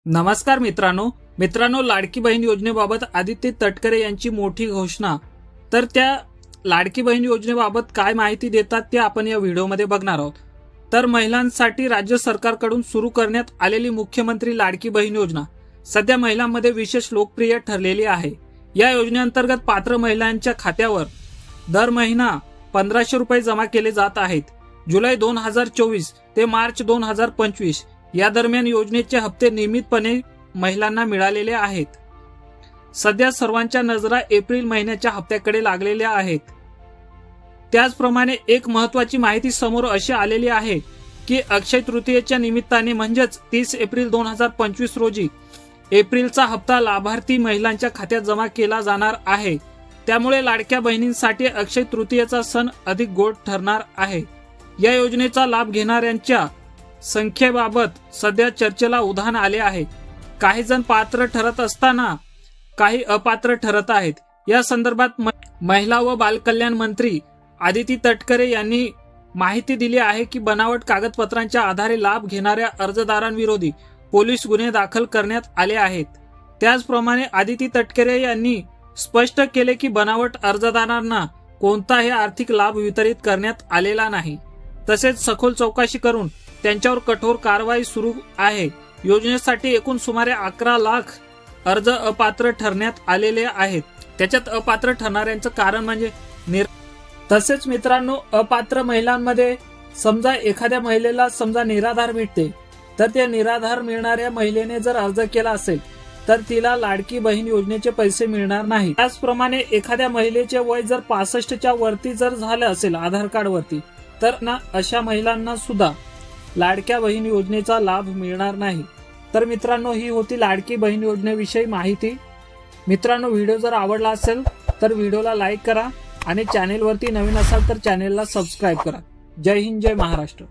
नमस्कार मित्रांनो लाडकी बहीण योजनेबाबत आदित्य तटकरे यांची मोठी घोषणा। तर त्या लाडकी बहीण योजनेबाबत काय माहिती देतात ते आपण या व्हिडिओमध्ये बघणार आहोत। तर महिलांसाठी राज्य सरकारकडून सुरू करण्यात आलेली मुख्यमंत्री लाडकी बहीण योजना सध्या महिलांमध्ये विशेष लोकप्रिय ठरलेली आहे। या योजनेअंतर्गत पात्र महिलांच्या खात्यावर दर महिना 1500 रुपये जमा केले जात आहेत। जुलै 2024 ते मार्च 2025 या दरम्यान योजनेचे हप्ते नियमितपणे महिलांना मिळालेले आहेत। सध्या सर्वांच्या नजरा एप्रिल महिन्याच्या हप्त्याकडे लागलेल्या आहेत। त्याचप्रमाणे एक महत्त्वाची माहिती समोर अशी आलेली आहे की अक्षय तृतीयेच्या निमित्ताने म्हणजेच 30 एप्रिल 2025 रोजी एप्रिलचा हप्ता लाभार्थी महिलांच्या खात्यात जमा केला जाणार आहे। त्यामुळे लाडक्या बहिणींसाठी अक्षय तृतीयेचा सण अधिक गोड ठरणार आहे। या योजनेचा लाभ घेणाऱ्यांच्या संख्येबाबत सध्या चर्चेला उधाण आले आहे। काही जण पात्र ठरत असताना काही अपात्र ठरत आहेत। या संदर्भात महिला व बालकल्याण मंत्री आदित्य तटकरे यांनी माहिती दिली आहे की बनावट कागदपत्रांच्या आधारे लाभ घेणाऱ्या अर्जदारांविरोधी पोलीस गुन्हे दाखल करण्यात आले आहेत। त्याचप्रमाणे आदित्य तटकरे यांनी स्पष्ट केले की बनावट अर्जदारांना कोणताही आर्थिक लाभ वितरित करण्यात आलेला नाही। तसेच सखोल चौकशी करून त्यांच्यावर कठोर कारवाई सुरू आहे। योजनेसाठी एकूण सुमारे 11 लाख अर्ज अपात्र ठरण्यात आलेले आहेत। त्याच्यात अपात्र ठरणाऱ्यांचं कारण म्हणजे तसेच मित्रांनो, अपात्र महिलांमध्ये समजा एखाद्या महिलेला निराधार मिळते, तर त्या निराधार मिळणाऱ्या महिलेने जर अर्ज केला असेल तर तिला लाडकी बहीण योजनेचे पैसे मिळणार नाही। त्याचप्रमाणे एखाद्या महिलेचे वय जर 65च्या वरती जर झालं असेल आधार कार्ड वरती, तर अशा महिलांना सुद्धा लाडक्या बहीण योजनेचा लाभ मिळणार नाही। तर मित्रांनो, ही होती लाडकी बहीण योजनेविषयी माहिती। मित्रांनो, व्हिडिओ जर आवडला असेल तर व्हिडिओला लाईक करा आणि चॅनेलवरती नवीन असाल तर चॅनेलला सबस्क्राईब करा। जय हिंद, जय महाराष्ट्र।